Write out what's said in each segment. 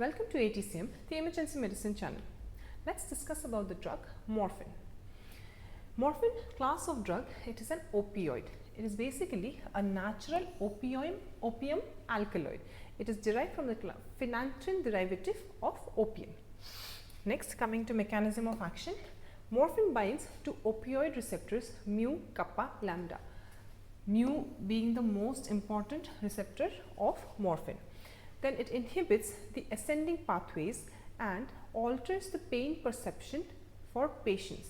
Welcome to ATCM, the Emergency Medicine channel. Let's discuss about the drug morphine. Morphine class of drug, it is an opioid. It is basically a natural opium alkaloid. It is derived from the phenytoin derivative of opium. Next, coming to mechanism of action, morphine binds to opioid receptors mu, kappa, lambda. Mu being the most important receptor of morphine. Then it inhibits the ascending pathways and alters the pain perception for patients,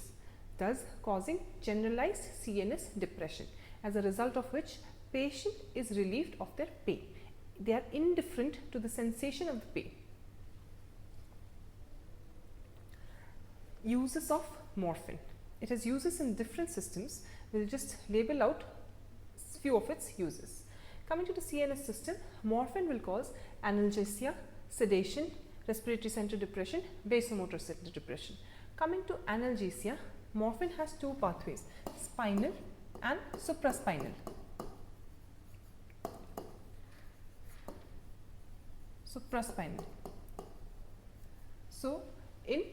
thus causing generalized CNS depression, as a result of which patient is relieved of their pain. They are indifferent to the sensation of the pain. Uses of morphine. It has uses in different systems. We will just label out few of its uses. Coming to the CNS system, morphine will cause analgesia, sedation, respiratory center depression, vasomotor center depression. Coming to analgesia, morphine has two pathways, spinal and supraspinal. So, in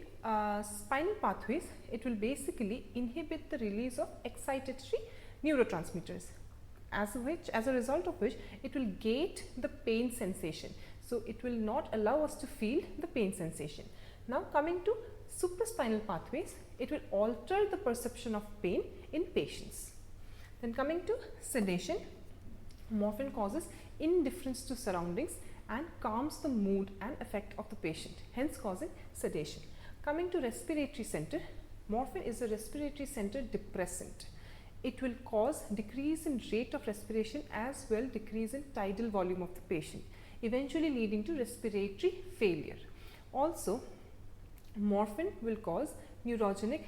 spinal pathways, it will basically inhibit the release of excitatory neurotransmitters, as a result of which it will gate the pain sensation. So, it will not allow us to feel the pain sensation. Now, coming to supraspinal pathways, it will alter the perception of pain in patients. Then coming to sedation, morphine causes indifference to surroundings and calms the mood and affect of the patient, hence causing sedation. Coming to respiratory center, morphine is a respiratory center depressant. It will cause decrease in rate of respiration as well decrease in tidal volume of the patient, eventually leading to respiratory failure. Also, morphine will cause neurogenic,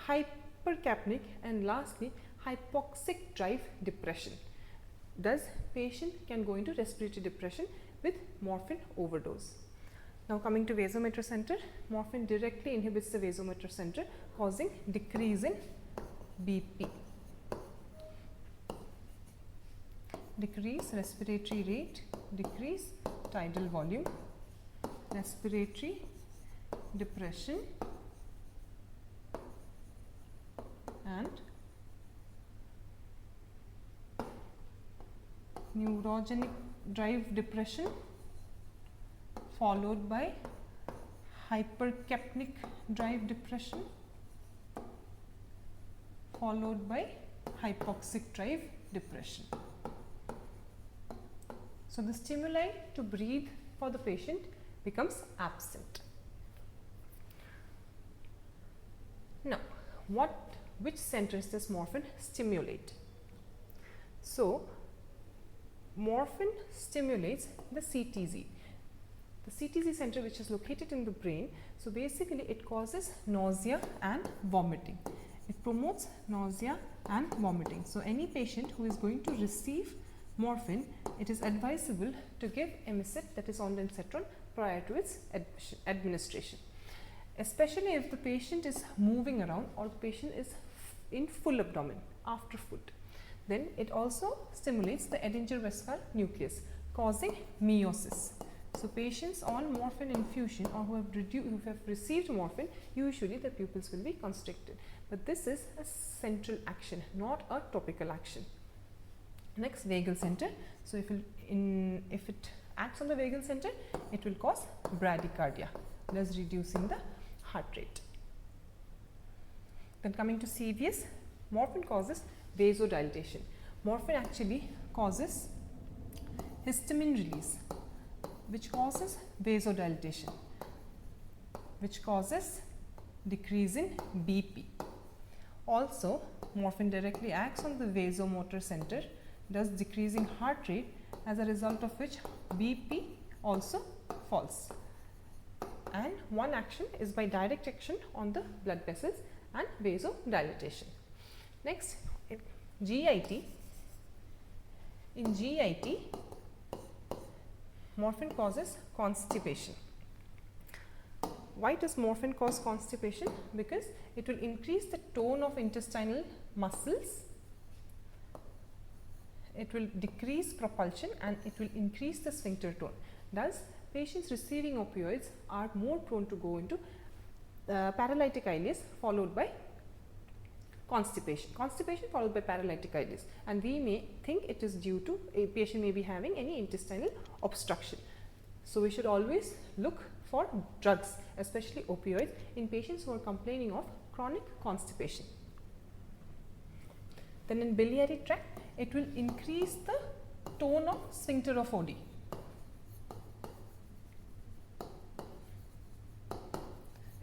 hypercapnic and lastly hypoxic drive depression. Thus, patient can go into respiratory depression with morphine overdose. Now coming to vasomotor center, morphine directly inhibits the vasomotor center, causing decrease in BP. Decrease respiratory rate, decrease tidal volume, respiratory depression and neurogenic drive depression, followed by hypercapnic drive depression, followed by hypoxic drive depression. So, the stimuli to breathe for the patient becomes absent. Now, which centers does morphine stimulate? So, morphine stimulates the CTZ. The CTZ center, which is located in the brain. So, basically it causes nausea and vomiting. It promotes nausea and vomiting. So, any patient who is going to receive morphine, it is advisable to give emissit, that is ondansetron, prior to its administration, especially if the patient is moving around or the patient is in full abdomen after food. Then it also stimulates the Edinger-Westphal nucleus, causing meiosis. So, patients on morphine infusion or who have received morphine, usually the pupils will be constricted, but this is a central action, not a topical action. Next, vagal center. So, if it acts on the vagal center, it will cause bradycardia, thus reducing the heart rate. Then coming to CVS, morphine causes vasodilatation. Morphine actually causes histamine release, which causes vasodilatation, which causes decrease in BP. Also, morphine directly acts on the vasomotor center, thus decreasing heart rate, as a result of which BP also falls. And one action is by direct action on the blood vessels and vasodilatation. Next, GIT. In GIT, morphine causes constipation. Why does morphine cause constipation? Because it will increase the tone of intestinal muscles, it will decrease propulsion and it will increase the sphincter tone. Thus, patients receiving opioids are more prone to go into paralytic ileus followed by constipation. Constipation followed by paralytic ileus, and we may think it is due to a patient may be having any intestinal obstruction. So, we should always look for drugs, especially opioids, in patients who are complaining of chronic constipation. Then in biliary tract, it will increase the tone of sphincter of OD.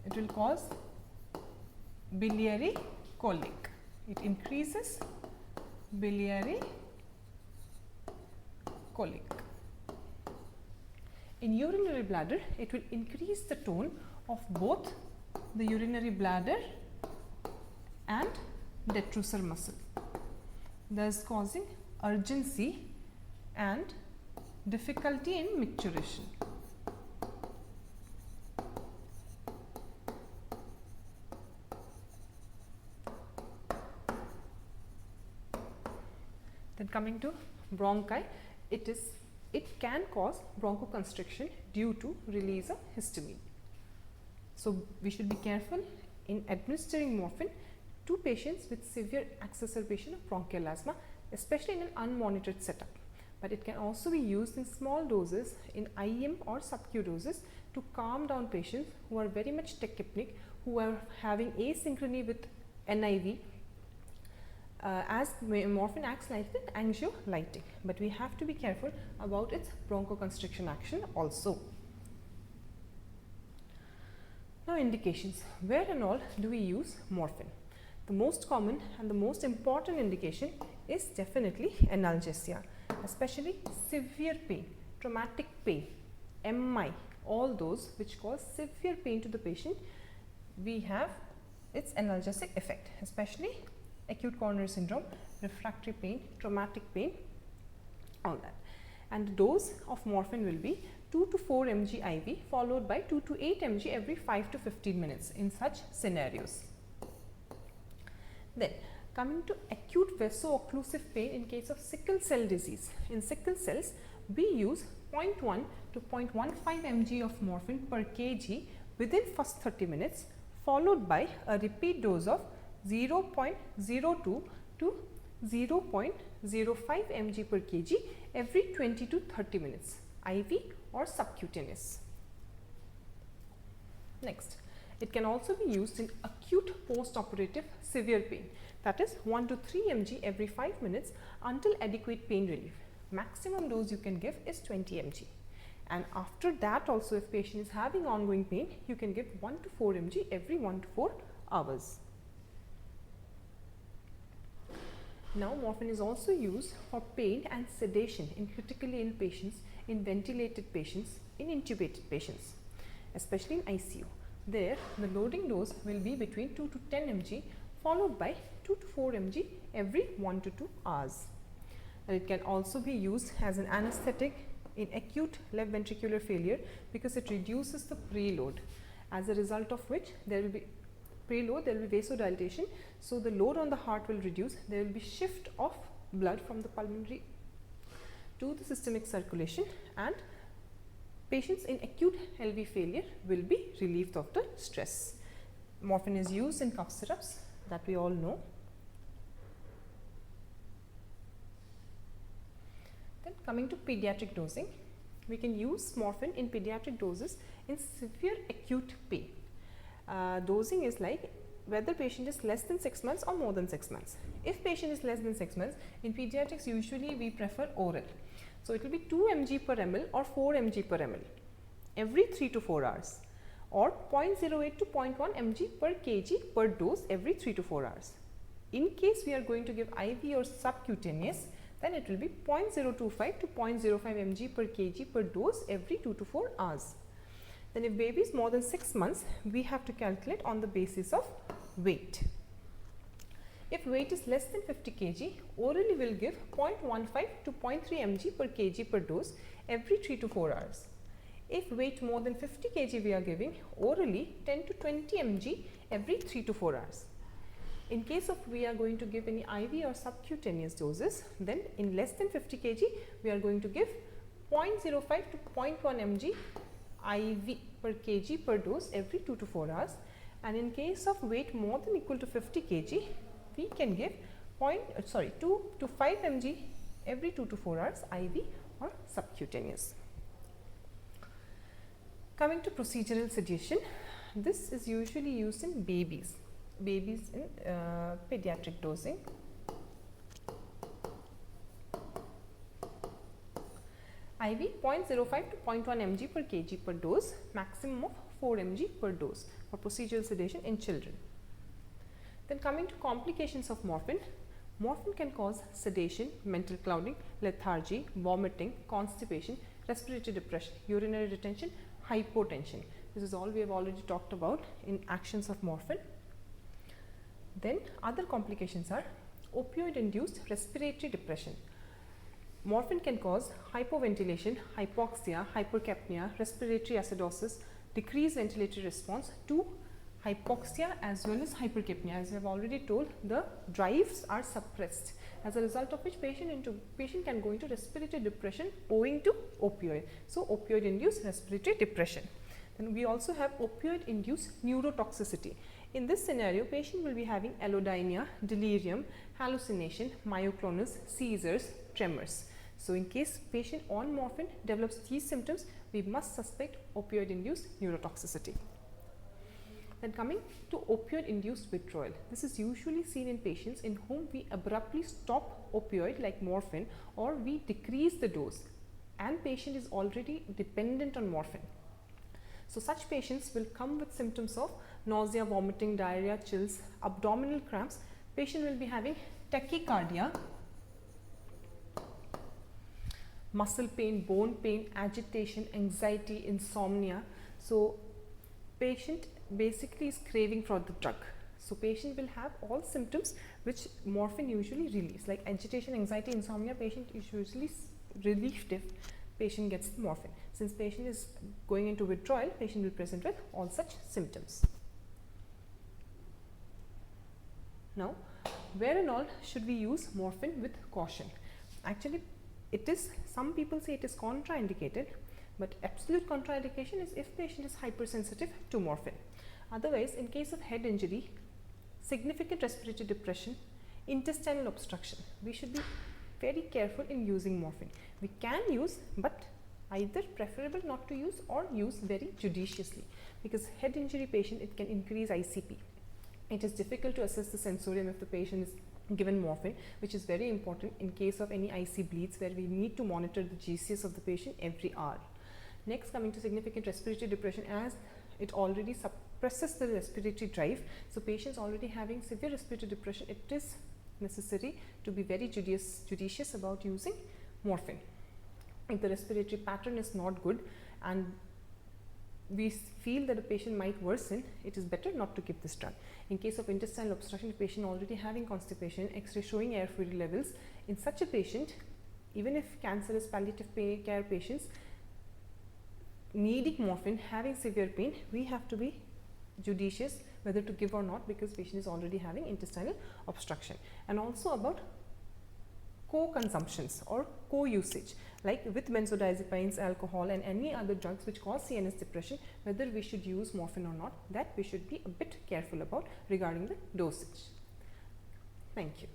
It will cause biliary colic. It increases biliary colic. In urinary bladder, it will increase the tone of both the urinary bladder and detrusor muscle, thus causing urgency and difficulty in micturition. Then coming to bronchi, it can cause bronchoconstriction due to release of histamine. So, we should be careful in administering morphine to patients with severe exacerbation of bronchial asthma, especially in an unmonitored setup. But it can also be used in small doses in IM or sub-Q doses to calm down patients who are very much tachypnic, who are having asynchrony with NIV, as morphine acts like an anxiolytic, but we have to be careful about its bronchoconstriction action also. Now, indications. Where and all do we use morphine? The most common and the most important indication is definitely analgesia, especially severe pain, traumatic pain, MI, all those which cause severe pain to the patient. We have its analgesic effect, especially acute coronary syndrome, refractory pain, traumatic pain, all that. And the dose of morphine will be 2 to 4 mg IV followed by 2 to 8 mg every 5 to 15 minutes in such scenarios. Then coming to acute vaso-occlusive pain in case of sickle cell disease. In sickle cells, we use 0.1 to 0.15 mg of morphine per kg within first 30 minutes followed by a repeat dose of 0.02 to 0.05 mg per kg every 20 to 30 minutes, IV or subcutaneous. Next, it can also be used in acute post-operative severe pain, that is 1 to 3 mg every 5 minutes until adequate pain relief. Maximum dose you can give is 20 mg. And after that also, if patient is having ongoing pain, you can give 1 to 4 mg every 1 to 4 hours. Now, morphine is also used for pain and sedation in critically ill patients, in ventilated patients, in intubated patients, especially in ICU. There, the loading dose will be between 2 to 10 mg followed by 2 to 4 mg every 1 to 2 hours. And it can also be used as an anesthetic in acute left ventricular failure because it reduces the preload, as a result of which there will be preload, there will be vasodilatation. So, the load on the heart will reduce, there will be shift of blood from the pulmonary to the systemic circulation, and patients in acute LV failure will be relieved of the stress. Morphine is used in cough syrups, that we all know. Then coming to pediatric dosing, we can use morphine in pediatric doses in severe acute pain. Dosing is like whether patient is less than 6 months or more than 6 months. If patient is less than 6 months, in pediatrics usually we prefer oral. So, it will be 2 mg per ml or 4 mg per ml every 3 to 4 hours, or 0.08 to 0.1 mg per kg per dose every 3 to 4 hours. In case we are going to give IV or subcutaneous, then it will be 0.025 to 0.05 mg per kg per dose every 2 to 4 hours. Then if baby is more than 6 months, we have to calculate on the basis of weight. If weight is less than 50 kg, orally we will give 0.15 to 0.3 mg per kg per dose every 3 to 4 hours. If weight more than 50 kg, we are giving orally 10 to 20 mg every 3 to 4 hours. In case of we are going to give any IV or subcutaneous doses, then in less than 50 kg, we are going to give 0.05 to 0.1 mg IV per kg per dose every 2 to 4 hours, and in case of weight more than equal to 50 kg, we can give 2 to 5 mg every 2 to 4 hours IV or subcutaneous. Coming to procedural sedation, this is usually used in babies in pediatric dosing. IV 0.05 to 0.1 mg per kg per dose, maximum of 4 mg per dose for procedural sedation in children. Then coming to complications of morphine, morphine can cause sedation, mental clouding, lethargy, vomiting, constipation, respiratory depression, urinary retention, hypotension. This is all we have already talked about in actions of morphine. Then other complications are opioid induced respiratory depression. Morphine can cause hypoventilation, hypoxia, hypercapnia, respiratory acidosis, decreased ventilatory response to hypoxia as well as hypercapnia. As I have already told, the drives are suppressed, as a result of which patient can go into respiratory depression owing to opioid. So, opioid induced respiratory depression. Then we also have opioid induced neurotoxicity. In this scenario, patient will be having allodynia, delirium, hallucination, myoclonus, seizures, tremors. So, in case patient on morphine develops these symptoms, we must suspect opioid induced neurotoxicity. Then coming to opioid induced withdrawal, this is usually seen in patients in whom we abruptly stop opioid like morphine, or we decrease the dose and patient is already dependent on morphine. So, such patients will come with symptoms of nausea, vomiting, diarrhea, chills, abdominal cramps. Patient will be having tachycardia, muscle pain, bone pain, agitation, anxiety, insomnia. So, patient basically is craving for the drug. So, patient will have all symptoms which morphine usually relieves, like agitation, anxiety, insomnia. Patient is usually relieved if patient gets the morphine. Since patient is going into withdrawal, patient will present with all such symptoms. Now, where and all should we use morphine with caution? Actually, it is, some people say it is contraindicated, but absolute contraindication is if patient is hypersensitive to morphine. Otherwise, in case of head injury, significant respiratory depression, intestinal obstruction, we should be very careful in using morphine. We can use, but either preferable not to use or use very judiciously, because head injury patient, it can increase ICP. It is difficult to assess the sensorium if the patient is given morphine, which is very important in case of any IC bleeds, where we need to monitor the GCS of the patient every hour. Next, coming to significant respiratory depression, as it already suppresses the respiratory drive. So, patients already having severe respiratory depression, it is necessary to be very judicious about using morphine. If the respiratory pattern is not good and we feel that the patient might worsen, it is better not to give this drug. In case of intestinal obstruction, the patient already having constipation, X-ray showing air fluid levels, in such a patient, even if cancerous palliative care patients needing morphine, having severe pain, we have to be judicious whether to give or not, because patient is already having intestinal obstruction. And also about co-consumptions or co-usage, like with benzodiazepines, alcohol and any other drugs which cause CNS depression, whether we should use morphine or not, that we should be a bit careful about regarding the dosage. Thank you.